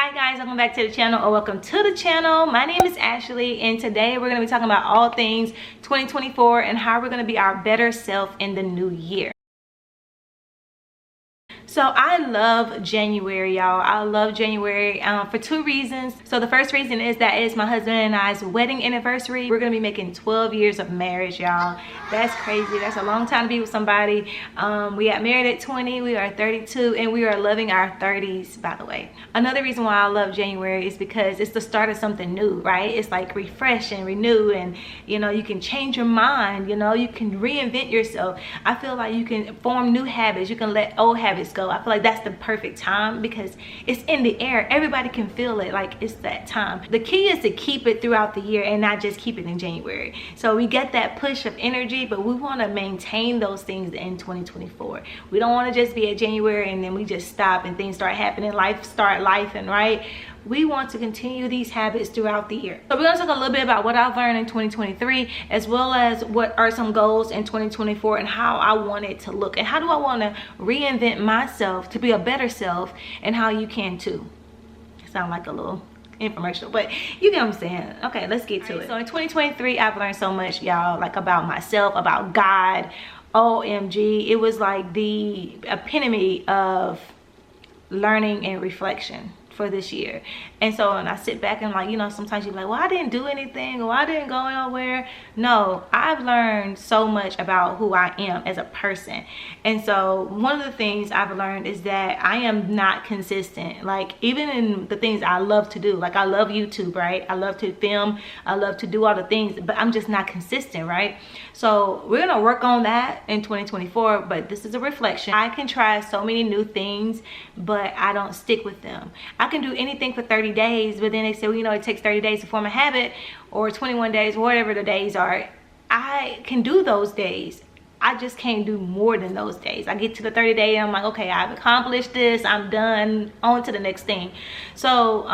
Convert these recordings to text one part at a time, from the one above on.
Hi guys, welcome back to the channel, or welcome to the channel. My name is Ashley, and today we're going to be talking about all things 2024 and how we're going to be our better self in the new year. So I love January, y'all. I love January for two reasons. So the first reason is that it's my husband and I's wedding anniversary. We're gonna be making 12 years of marriage, y'all. That's crazy. That's a long time to be with somebody. We got married at 20, we are 32, and we are loving our 30s, by the way. Another reason why I love January is because it's the start of something new, right? It's like refresh and renew, and you know, you can change your mind, you know, you can reinvent yourself. I feel like you can form new habits, you can let old habits go. I feel like that's the perfect time because it's in the air. Everybody can feel it, like it's that time. The key is to keep it throughout the year and not just keep it in January. So we get that push of energy, but we want to maintain those things in 2024. We don't want to just be at January and then we just stop and things start happening, life start lifing, right? We want to continue these habits throughout the year. So we're going to talk a little bit about what I've learned in 2023, as well as what are some goals in 2024 and how I want it to look, and how do I want to reinvent myself to be a better self, and how you can too. Sound like a little infomercial, but you get what I'm saying. Okay, let's get to it. So in 2023, I've learned so much, y'all, like about myself, about God. OMG, it was like the epitome of learning and reflection for this year. And so when I sit back and, like, you know, sometimes you're like, well, I didn't do anything, or I didn't go nowhere. No, I've learned so much about who I am as a person. And so one of the things I've learned is that I am not consistent, like even in the things I love to do. Like I love YouTube, right? I love to film, I love to do all the things, but I'm just not consistent, right? So we're gonna work on that in 2024, but this is a reflection. I can try so many new things, but I don't stick with them. I can do anything for 30 days, but then they say, well, you know, it takes 30 days to form a habit, or 21 days, whatever the days are. I can do those days. I just can't do more than those days. I get to the 30 day and I'm like, okay, I've accomplished this, I'm done, on to the next thing. So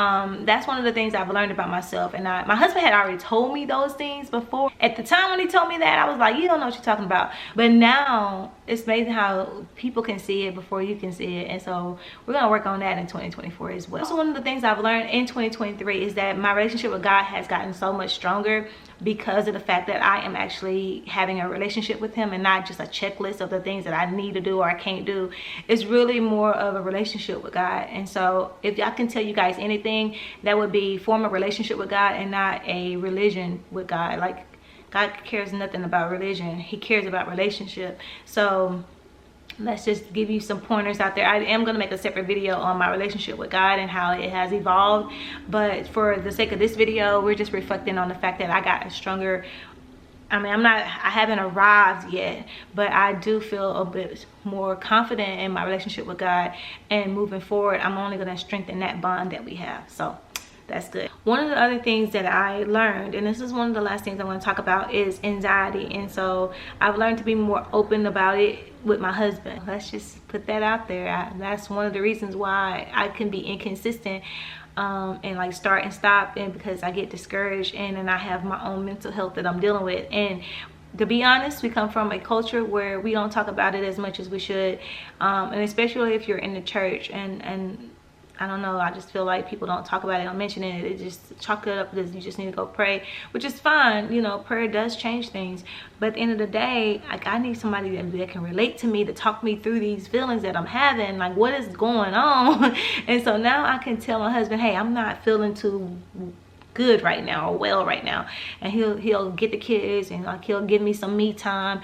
that's one of the things I've learned about myself. And my husband had already told me those things before. At the time when he told me that, I was like, you don't know what you're talking about. But now it's amazing how people can see it before you can see it. And so we're gonna work on that in 2024 as well. Also, one of the things I've learned in 2023 is that my relationship with God has gotten so much stronger because of the fact that I am actually having a relationship with him, and not just a checklist of the things that I need to do or I can't do. It's really more of a relationship with God. And so if I can tell you guys anything, that would be form a relationship with God and not a religion with God. Like, God cares nothing about religion, he cares about relationship. So let's just give you some pointers out there. I am going to make a separate video on my relationship with God and how it has evolved, but for the sake of this video, we're just reflecting on the fact that I got a stronger, I mean, I haven't arrived yet, but I do feel a bit more confident in my relationship with God, and moving forward, I'm only going to strengthen that bond that we have. So that's good. One of the other things that I learned, and this is one of the last things I want to talk about, is anxiety. And so I've learned to be more open about it with my husband. Let's just put that out there. That's one of the reasons why I can be inconsistent and like start and stop, and because I get discouraged, and then I have my own mental health that I'm dealing with. And to be honest, we come from a culture where we don't talk about it as much as we should, and especially if you're in the church, and I don't know, I just feel like people don't talk about it, don't mention it. They just chalk it up as you just need to go pray, which is fine. You know, prayer does change things. But at the end of the day, like, I need somebody that can relate to me, to talk me through these feelings that I'm having. Like, what is going on? And so now I can tell my husband, hey, I'm not feeling too good right now, or well right now. And he'll get the kids, and like he'll give me some me time.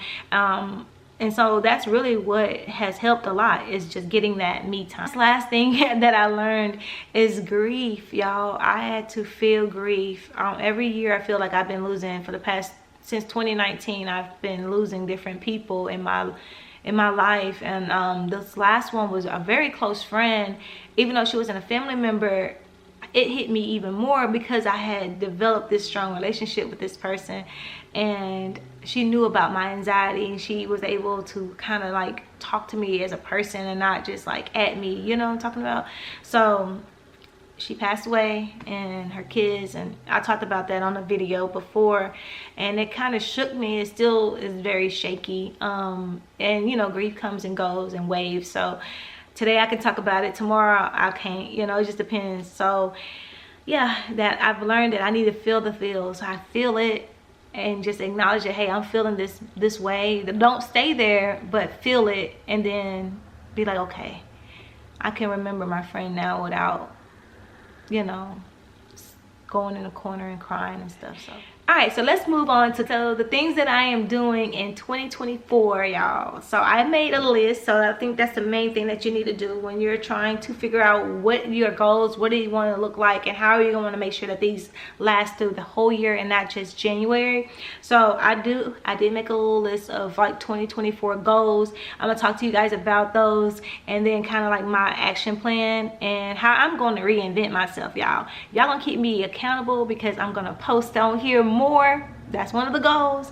And so that's really what has helped a lot, is just getting that me time. This last thing that I learned is grief, y'all. I had to feel grief. Every year I feel like I've been losing, for the past, since 2019, I've been losing different people in my life. And this last one was a very close friend. Even though she wasn't a family member, it hit me even more because I had developed this strong relationship with this person, and she knew about my anxiety, and she was able to kind of like talk to me as a person and not just like at me, you know what I'm talking about. So she passed away, and her kids, and I talked about that on a video before, and it kind of shook me. It still is very shaky, and you know, grief comes and goes in waves. So today I can talk about it, tomorrow I can't, you know, it just depends. So yeah, that I've learned that I need to feel the feel. So I feel it and just acknowledge it. Hey, I'm feeling this way. Don't stay there, but feel it, and then be like, okay, I can remember my friend now without, you know, going in a corner and crying and stuff. So all right, so let's move on to the things that I am doing in 2024, y'all. So I made a list. So I think that's the main thing that you need to do when you're trying to figure out what your goals, what do you want to look like, and how are you going to make sure that these last through the whole year and not just January. So I did make a little list of like 2024 goals. I'm gonna talk to you guys about those, and then kind of like my action plan and how I'm going to reinvent myself, y'all. Y'all gonna keep me accountable because I'm gonna post on here more. That's one of the goals,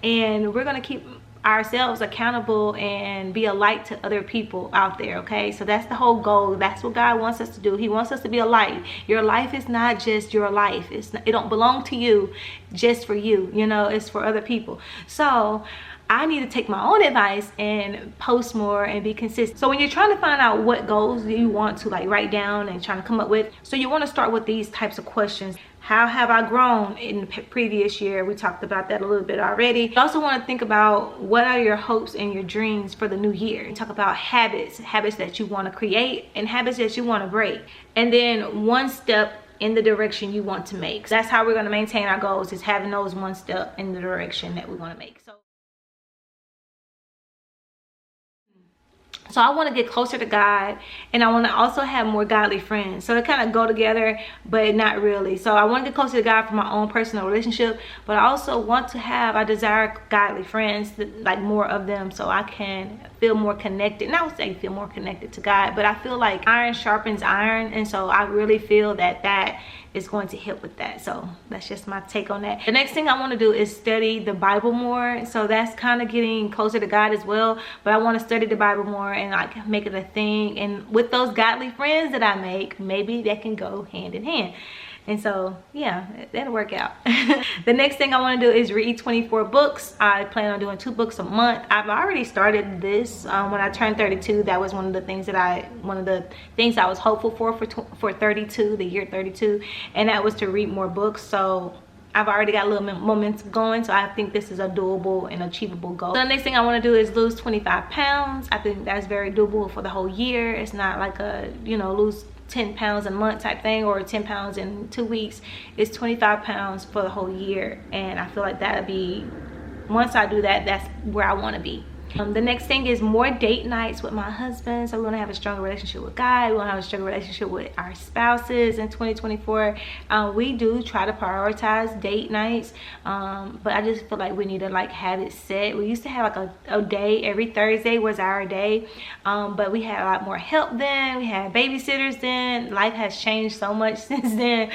and we're gonna keep ourselves accountable and be a light to other people out there. Okay, so that's the whole goal. That's what God wants us to do. He wants us to be a light. Your life is not just your life. It don't belong to you just for you, you know, it's for other people. So I need to take my own advice and post more and be consistent. So when you're trying to find out what goals you want to like write down and trying to come up with, so you want to start with these types of questions. How have I grown in the previous year? We talked about that a little bit already. You also want to think about what are your hopes and your dreams for the new year. You talk about habits that you want to create and habits that you want to break. And then one step in the direction you want to make. So that's how we're going to maintain our goals, is having those one step in the direction that we want to make. So I want to get closer to God, and I want to also have more godly friends. So they kind of go together, but not really. So I want to get closer to God for my own personal relationship, but I also want to have, I desire godly friends, like more of them, so I can feel more connected. And I would say feel more connected to God, but I feel like iron sharpens iron, and so I really feel that is going to help with that. So that's just my take on that. The next thing I want to do is study the Bible more. So that's kind of getting closer to God as well, but I want to study the Bible more and like make it a thing. And with those godly friends that I make, maybe that can go hand in hand. And so yeah, that'll work out. The next thing I want to do is read 24 books. I plan on doing 2 books a month. I've already started this when I turned 32. That was one of the things I was hopeful for 32, the year 32, and that was to read more books. So I've already got a little momentum going, so I think this is a doable and achievable goal. So the next thing I want to do is lose 25 pounds. I think that's very doable for the whole year. It's not like a, you know, lose 10 pounds a month type thing, or 10 pounds in 2 weeks. It's 25 pounds for the whole year, and I feel like that'll be, once I do that, that's where I want to be. The next thing is more date nights with my husband. So we want to have a stronger relationship with God. We want to have a stronger relationship with our spouses in 2024. We do try to prioritize date nights, but I just feel like we need to like have it set. We used to have like a day every Thursday was our day, but we had a lot more help then. We had babysitters then. Life has changed so much since then.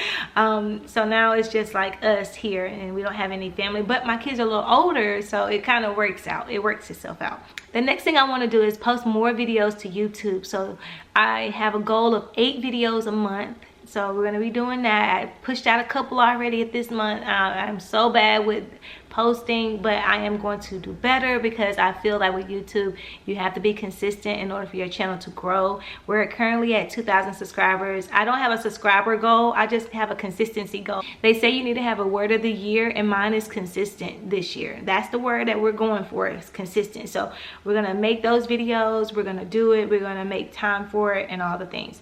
So now it's just like us here, and we don't have any family, but my kids are a little older, so it kind of works out. It works itself out. The next thing I want to do is post more videos to YouTube. So I have a goal of 8 videos a month. So we're going to be doing that. I pushed out a couple already at this month. I'm so bad with posting, but I am going to do better because I feel like with YouTube, you have to be consistent in order for your channel to grow. We're currently at 2,000 subscribers. I don't have a subscriber goal. I just have a consistency goal. They say you need to have a word of the year, and mine is consistent this year. That's the word that we're going for, is consistent. So we're going to make those videos. We're going to do it. We're going to make time for it and all the things.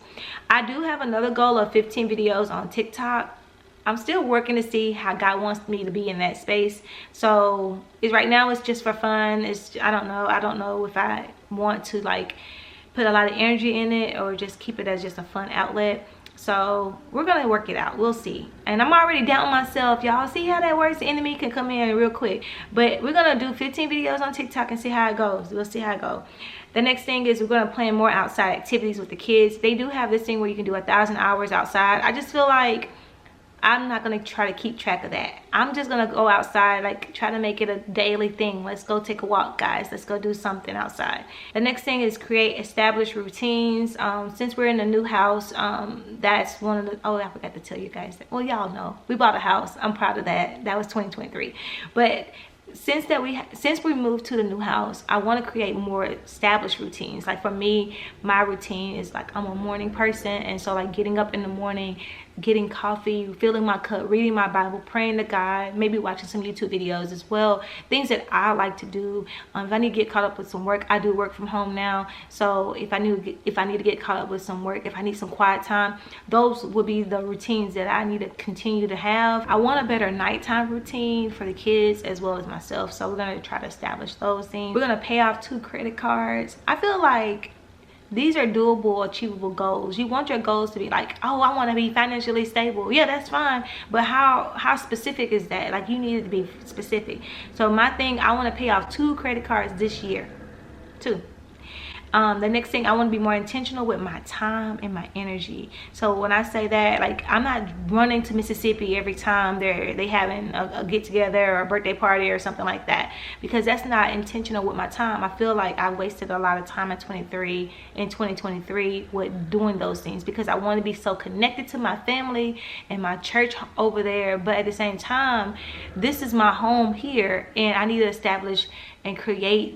I do have another goal of 15 videos on TikTok. I'm still working to see how God wants me to be in that space. So right now it's just for fun. I don't know if I want to like put a lot of energy in it or just keep it as just a fun outlet. So we're gonna work it out. We'll see. And I'm already down myself, y'all. See how that works? The enemy can come in real quick. But we're gonna do 15 videos on TikTok and see how it goes. We'll see how it goes. The next thing is we're gonna plan more outside activities with the kids. They do have this thing where you can do 1,000 hours outside. I just feel like I'm not gonna try to keep track of that. I'm just gonna go outside, like try to make it a daily thing. Let's go take a walk, guys. Let's go do something outside. The next thing is create established routines. Since we're in a new house, that's one of the, oh, I forgot to tell you guys that. Well, y'all know we bought a house. I'm proud of that. That was 2023. But since we moved to the new house, I want to create more established routines. Like for me, my routine is like, I'm a morning person, and so like getting up in the morning, getting coffee, filling my cup, reading my Bible, praying to God, maybe watching some YouTube videos as well, things that I like to do. If I need to get caught up with some work, I do work from home now, so if I need to get caught up with some work, if I need some quiet time, those would be the routines that I need to continue to have. I want a better nighttime routine for the kids as well as myself, so we're going to try to establish those things. We're going to pay off 2 credit cards. I feel like these are doable, achievable goals. You want your goals to be like, oh, I want to be financially stable. Yeah, that's fine, but how specific is that? Like, you need to be specific. So my thing, I want to pay off 2 credit cards this year. 2. The next thing, I want to be more intentional with my time and my energy. So when I say that, like, I'm not running to Mississippi every time they having a get together or a birthday party or something like that, because that's not intentional with my time. I feel like I wasted a lot of time in 2023 with doing those things, because I want to be so connected to my family and my church over there, but at the same time, this is my home here, and I need to establish and create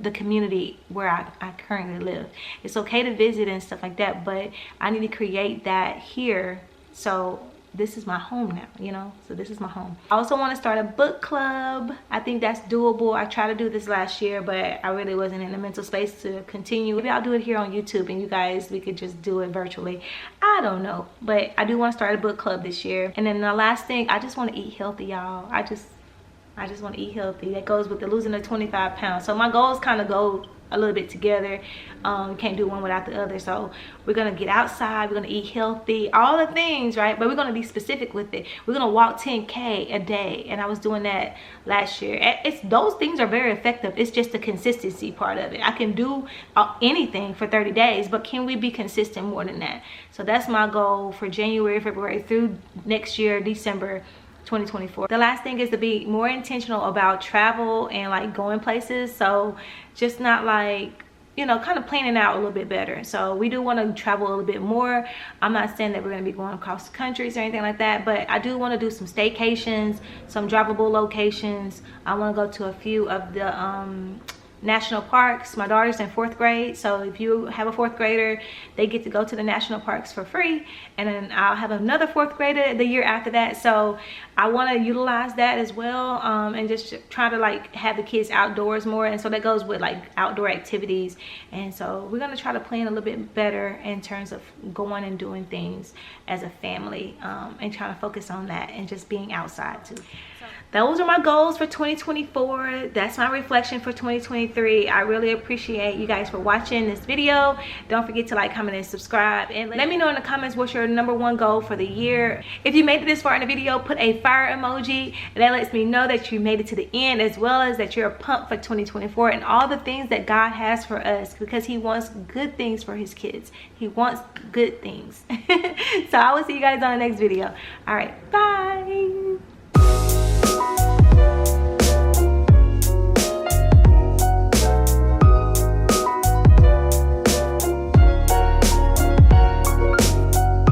the community where I currently live. It's okay to visit and stuff like that, but I need to create that here. So this is my home now, you know, so this is my home. I also want to start a book club. I think that's doable. I tried to do this last year, but I really wasn't in the mental space to continue. Maybe I'll do it here on YouTube, and you guys, we could just do it virtually. I don't know, but I do want to start a book club this year. And then the last thing, I just want to eat healthy, y'all. I just want to eat healthy. That goes with the losing the 25 pounds. So my goals kind of go a little bit together. Can't do one without the other. So we're going to get outside. We're going to eat healthy. All the things, right? But we're going to be specific with it. We're going to walk 10K a day. And I was doing that last year. Those things are very effective. It's just the consistency part of it. I can do anything for 30 days. But can we be consistent more than that? So that's my goal for January, February through next year, December 2024. The last thing is to be more intentional about travel and like going places. So just not like, you know, kind of planning out a little bit better. So we do want to travel a little bit more. I'm not saying that we're going to be going across the countries or anything like that, but I do want to do some staycations, some drivable locations. I want to go to a few of the national parks. My daughter's in 4th grade, so if you have a 4th grader, they get to go to the national parks for free, and then I'll have another 4th grader the year after that. So I want to utilize that as well, and just try to like have the kids outdoors more. And so that goes with like outdoor activities, and so we're going to try to plan a little bit better in terms of going and doing things as a family, and trying to focus on that and just being outside too. Those are my goals for 2024. That's my reflection for 2023. I really appreciate you guys for watching this video. Don't forget to like, comment, and subscribe, and let me know in the comments what's your #1 goal for the year. If you made it this far in the video, put a fire emoji, and that lets me know that you made it to the end, as well as that you're pumped for 2024 and all the things that God has for us, because he wants good things for his kids. He wants good things. So I will see you guys on the next video. All right, bye.